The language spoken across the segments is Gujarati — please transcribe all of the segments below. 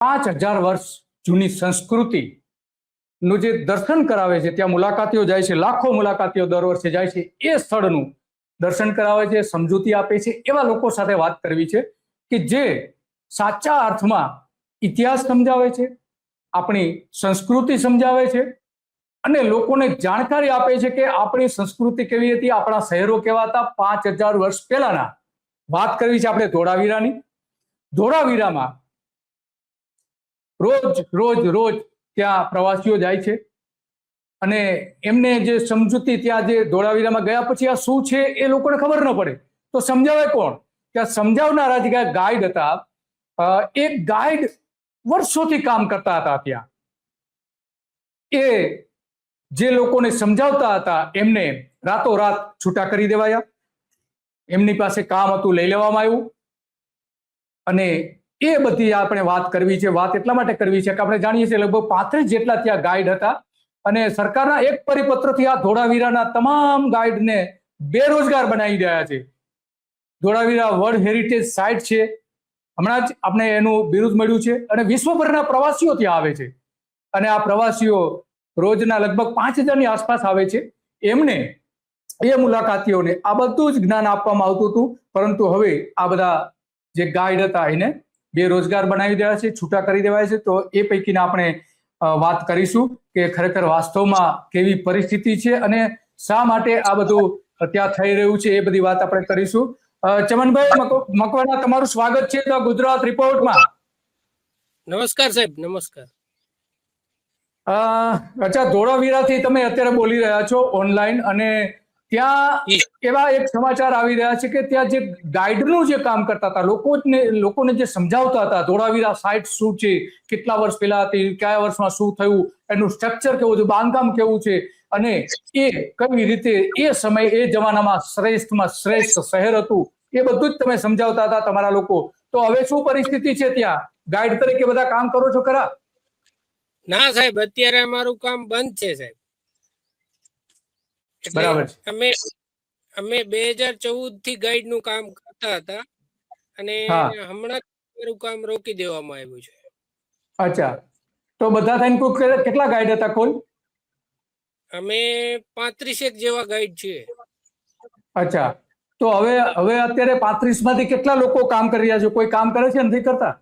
5000 વર્ષ જૂની સંસ્કૃતિનું જે દર્શન કરાવે છે, ત્યાં મુલાકાતીઓ જાય છે, લાખો મુલાકાતીઓ દર વર્ષે જાય છે, એ સ્થળનું દર્શન કરાવે છે, સમજૂતી આપે છે, એવા લોકો સાથે વાત કરવી છે કે જે સાચા અર્થમાં ઇતિહાસ સમજાવે છે, આપણી સંસ્કૃતિ સમજાવે છે અને લોકોને જાણકારી આપે છે કે આપણી સંસ્કૃતિ કેવી હતી, આપણા શહેરો કેવા હતા 5000 વર્ષ પહેલાના. વાત કરવી છે આપણે ધોળાવીરાની. ધોળાવીરામાં રોજ ત્યાં પ્રવાસીઓ જાય છે અને એમને જે સમજૂતી ત્યાં જે ધોળાવીરામાં ગયા પછી આ શું છે એ લોકોને ખબર ન પડે તો સમજાવે કોણ? ત્યાં સમજાવનારા જે ગાઈડ હતા, એક ગાઈડ વર્ષોથી કામ કરતા હતા ત્યાં. એ જે લોકોને સમજાવતા હતા એમને રાતોરાત છૂટા કરી દેવાયા. એમની પાસે કામ હતું, લઈ લેવામાં આવ્યું. અને એ બધી આપણે વાત કરવી છે. વાત એટલા માટે કરવી છે કે આપણે જાણીએ છીએ લગભગ 35 જેટલા ત્યાં ગાઈડ હતા અને સરકારના એક પરિપત્રથી આ ધોળાવીરાના તમામ ગાઈડને બેરોજગાર બનાવી રહ્યા છે. ધોળાવીરા વર્લ્ડ હેરિટેજ સાઇટ છે, હમણાં જ આપણે એનું બિરુદ મળ્યું છે અને વિશ્વભરના પ્રવાસીઓ ત્યાં આવે છે અને આ પ્રવાસીઓ રોજના લગભગ 5000ની આસપાસ આવે છે. એમને એ મુલાકાતીઓને આ બધું જ જ્ઞાન આપવામાં આવતું હતું, પરંતુ હવે આ બધા જે ગાઈડ હતા એને બેરોજગાર બનાવી દેવા છે, છૂટા કરી દેવાય છે. તો એ પૈકીના આપણે વાત કરીશું કે ખરેખર વાસ્તવમાં કેવી પરિસ્થિતિ છે અને શા માટે આ બધું ત્યાં થઈ રહ્યું છે, એ બધી વાત આપણે કરીશું. ચમનભાઈ મકવાણા, તમારું સ્વાગત છે તો ગુજરાત રિપોર્ટમાં. નમસ્કાર સાહેબ. નમસ્કાર. અચ્છા, ધોળાવીરાથી તમે અત્યારે બોલી રહ્યા છો ઓનલાઈન અને ત્યાં એવા એક સમાચાર આવી રહ્યા છે કે ત્યાં જે ગાઈડનું જે કામ કરતા હતા, લોકોને જે સમજાવતા હતા ધોળાવીરા સાઇટ શું છે, કેટલા વર્ષ પહેલા હતી, કયા વર્ષમાં શું થયું, એનું સ્ટ્રક્ચર કેવું છે, બાંધકામ કેવું છે અને એ કઈ રીતે એ સમય એ જમાનામાં શ્રેષ્ઠમાં શ્રેષ્ઠ શહેર હતું, એ બધું જ તમે સમજાવતા હતા તમારા લોકો. તો હવે શું પરિસ્થિતિ છે ત્યાં? ગાઈડ તરીકે બધા કામ કરો છો ખરા? ના સાહેબ, અત્યારે અમારું કામ બંધ છે સાહેબ. બરાબર છે. અમે 2014 થી ગાઈડ નું કામ કરતા હતા અને હમણાં અમારું કામ રોકી દેવામાં આવ્યું છે. અચ્છા, તો બધા થઈને કેટલા ગાઈડ હતા કુલ? અમે 35 જેવા ગાઈડ છીએ. અચ્છા, તો હવે અત્યારે 35 માંથી કેટલા લોકો કામ કરી રહ્યા છે? કોઈ કામ કરે છે, નથી કરતા?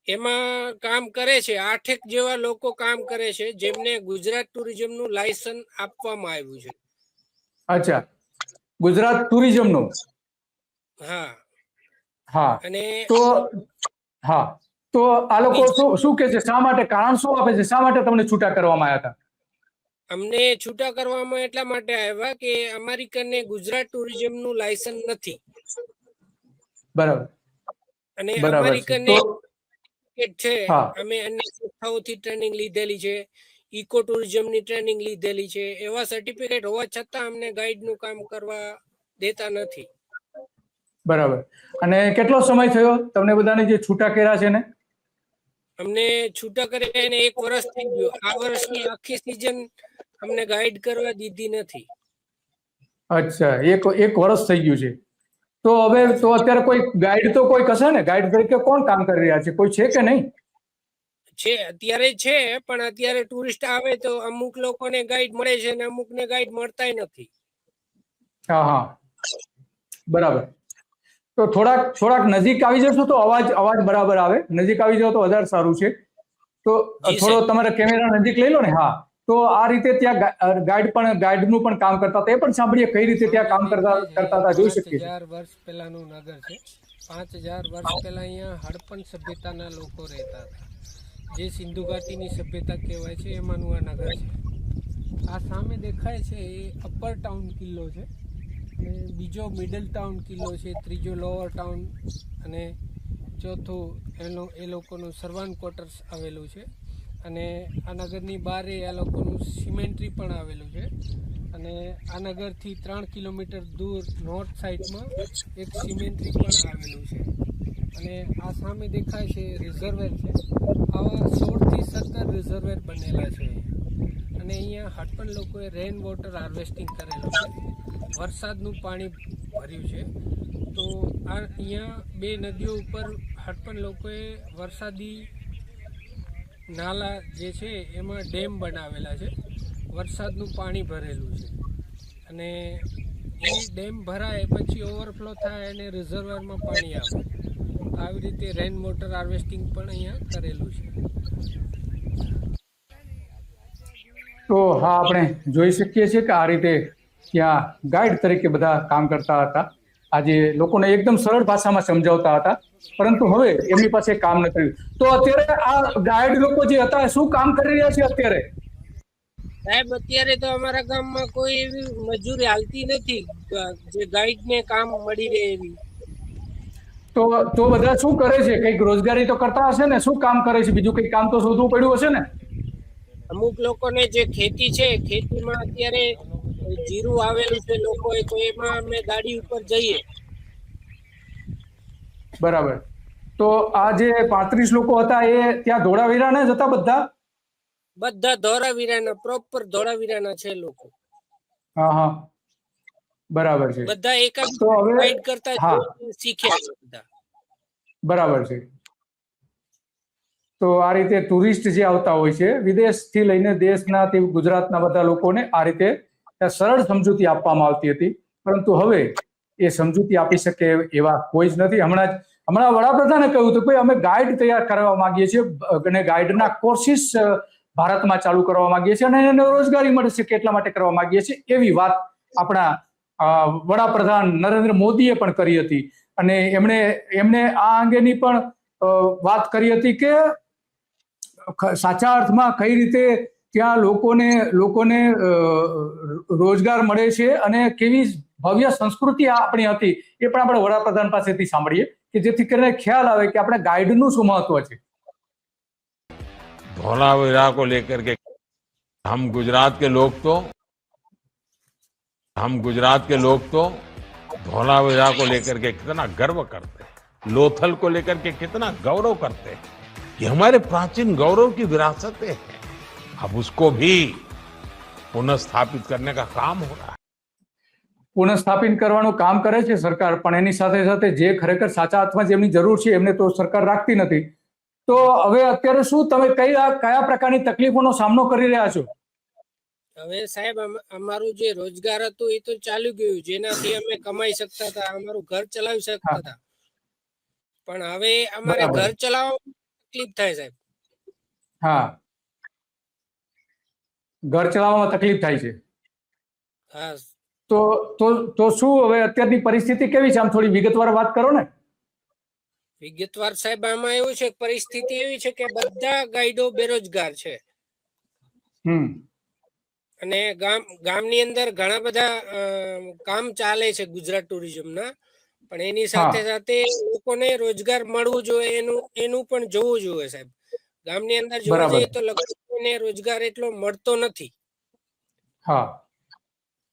એમાં કામ કરે છે 8 જેવા લોકો કામ કરે છે, જેમને ગુજરાત ટુરિઝમ નું લાયસન્સ આપવામાં આવ્યું છે. અચ્છા, ગુજરાત ટુરિઝમ નું? હા હા. અને તો આ લોકો શું કે છે, શા માટે, કારણ શું આપે છે, શા માટે તમને છૂટા કરવામાં આવ્યા હતા? અમને છૂટા કરવામાં એટલા માટે આવ્યા કે અમારી કને ગુજરાત ટુરિઝમ નું લાયસન્સ નથી. બરાબર. અને બરાબર અમારી કને છે, અમે અન્ય સંસ્થાઓથી ટ્રેનિંગ લીધેલી છે, ઇકો ટુરિઝમ ની ટ્રેનિંગ લીધેલી છે, એવા સર્ટિફિકેટ હોવા છતાં અમને ગાઈડ નું કામ કરવા દેતા નથી. બરાબર. અને કેટલો સમય થયો તમને બધાને જે છૂટા કર્યા છે ને? અમને છૂટા કર્યા એને 1 વર્ષ થઈ ગયું. આ વર્ષની આખી સીઝન અમને ગાઈડ કરવા દીધી નથી. અચ્છા, એક વર્ષ થઈ ગયું છે. તો હવે તો અત્યારે કોઈ ગાઈડ તો કોઈ હશે ને? ગાઈડ તરીકે કોણ કામ કરી રહ્યા છે? કોઈ છે કે નહીં? છે, અત્યારે છે, પણ અત્યારે ટુરિસ્ટ આવે તો અમુક લોકોને ગાઈડ મળે છે અને અમુકને ગાઈડ મળતા નથી. હા, બરાબર. તો થોડાક નજીક આવી જશો તો અવાજ બરાબર આવે. નજીક આવી જાવ તો વધારે સારું છે. તો થોડો તમારા કેમેરા નજીક લઈ લો ને. હા, તો આ રીતે ત્યાં ગાઈડનું પણ કામ કરતા હતા. એ પણ સાંભળીએ કઈ રીતે ત્યાં કામ કરતા હતા, જોઈ શકીએ. 5000 વર્ષ પહેલાનું નગર છે. 5000 વર્ષ પહેલા અહીંયા હડપન સભ્યતાના લોકો રહેતા હતા, જે સિંધુ ઘાટીની સભ્યતા કહેવાય છે. એમાંનું આ નગર છે. આ સામે દેખાય છે એ અપર ટાઉન કિલ્લો છે અને બીજો મિડલ ટાઉન કિલ્લો છે, ત્રીજો લોઅર ટાઉન અને ચોથું એ લોકોનું સર્વાન ક્વાર્ટર્સ આવેલું છે. અને આ નગરની બહાર આ લોકોનું સિમેન્ટ્રી પણ આવેલું છે. અને આ નગરથી 3 કિલોમીટર દૂર નોર્થ સાઈડમાં એક સિમેન્ટ્રી પણ આવેલું છે. અને આ સામે દેખાય છે રિઝર્વેર છે. આવા 16 થી 17 રિઝર્વેર બનેલા છે. અને અહીંયા હડપન લોકોએ રેન વોટર હાર્વેસ્ટિંગ કરેલું છે, વરસાદનું પાણી ભર્યું છે. તો આ અહીંયા 2 નદીઓ ઉપર હડપન લોકોએ વરસાદી નાલા જે છે એમાં ડેમ બનાવેલા છે, વરસાદનું પાણી ભરેલું છે અને એ ડેમ ભરાય પછી ઓવરફ્લો થાય અને રિઝર્વરમાં પાણી આવે. આવી રીતે રેન વોટર હાર્વેસ્ટિંગ પણ અહીંયા કરેલું છે. તો હા, આપણે જોઈ શકીએ છીએ કે આ રીતે ત્યાં ગાઈડ તરીકે બધા કામ કરતા હતા. આજે લોકોને એકદમ સરળ ભાષામાં સમજાવતા હતા, પરંતુ હવે એમની પાસે કામ નથી રહ્યું. તો અત્યારે આ ગાઈડ લોકો જે હતા શું કામ કરી રહ્યા છે અત્યારે? સાહેબ, અત્યારે તો અમારા ગામમાં કોઈ એવી મજૂરી હાલતી નથી જે ગાઈડને કામ મળી રહે એવી. તો બધા શું કરે છે? કંઈક રોજગારી તો કરતા હશે ને? શું કામ કરે છે? બીજું કંઈક કામ તો શોધવું પડ્યું હશે ને? અમુક લોકોને જે ખેતી છે, ખેતીમાં અત્યારે જીરું આવેલું છે લોકોએ, તો એમાં અમે ગાડી ઉપર જઈએ. બરાબર. તો આ જે 35 લોકો હતા એ ત્યાં ધોળાવીરાના જ હતા બધા? બધા ધોળાવીરાના, પ્રોપર ધોળાવીરાના છે લોકો. હા હા, બરાબર છે. બધા એક તો હવે ગાઈડ કરતા હા, શીખ્યા છે બધા. બરાબર છે. તો આ રીતે ટુરિસ્ટ જે આવતા હોય છે વિદેશથી લઈને દેશના તે ગુજરાતના બધા લોકોને આ રીતે સરળ સમજૂતી આપવામાં આવતી હતી, પરંતુ હવે એ સમજૂતી આપી શકે એવા કોઈ જ નથી. હમણાં વડાપ્રધાને કહ્યું હતું કે અમે ગાઈડ તૈયાર કરવા માંગીએ છીએ અને ગાઈડના કોર્સિસ ભારતમાં ચાલુ કરવા માંગીએ છીએ અને એને રોજગારી મળશે એટલા માટે કરવા માંગીએ છીએ. એવી વાત આપણા વડાપ્રધાન નરેન્દ્ર મોદીએ પણ કરી હતી અને એમણે આ અંગેની પણ વાત કરી હતી કે સાચા અર્થમાં કઈ રીતે ત્યાં લોકોને રોજગાર મળે છે અને કેવી ભવ્ય સંસ્કૃતિ આપણી હતી એ પણ આપણે વડાપ્રધાન પાસેથી સાંભળીએ કે જેથી કરીને ખ્યાલ આવે કે આપણે ગાઈડનું શું મહત્વ છે. धौलावीरा को लेकर के हम गुजरात के लोग तो धौलावीरा को लेकर के कितना गर्व करते हैं, लोथल को लेकर के कितना गौरव करते हैं. ये हमारे प्राचीन गौरव की विरासतें हैं. अब उसको भी पुनर्स्थापित करने का काम हो रहा है. પુનઃસ્થાપિત કરવાનું કામ કરે છે સરકાર, પણ એની સાથે સાથે જે ખરેખર સાચા અર્થમાં જેમની જરૂર છે એમને તો સરકાર રાખતી નથી. તો હવે અત્યારે શું તમે કયા પ્રકારની તકલીફોનો સામનો કરી રહ્યા છો? હવે સાહેબ, અમારું જે રોજગાર હતું એ તો ચાલુ ગયું, જેનાથી અમે કમાઈ શકતા હતા, અમારું ઘર ચલાવી શકતા હતા. પણ હવે અમારે ઘર ચલાવવામાં તકલીફ થાય સાહેબ. હા, ઘર ચલાવવામાં તકલીફ થાય છે. હા. તો શું હવે અત્યારની પરિસ્થિતિ કેવી છે? આમ થોડી વિગતવાર વાત કરો ને. વિગતવાર સાહેબ, આમાં એવું છે, પરિસ્થિતિ એવી છે કે બધા ગાઈડો બેરોજગાર છે અને ગામની અંદર ઘણા બધા કામ ચાલે છે ગુજરાત ટુરિઝમના, પણ એની સાથે સાથે લોકોને રોજગાર મળવું જોઈએ એનું પણ જોવું જોઈએ સાહેબ. ગામની અંદર જોવા જઈએ તો લગભગ રોજગાર એટલો મળતો નથી. હા,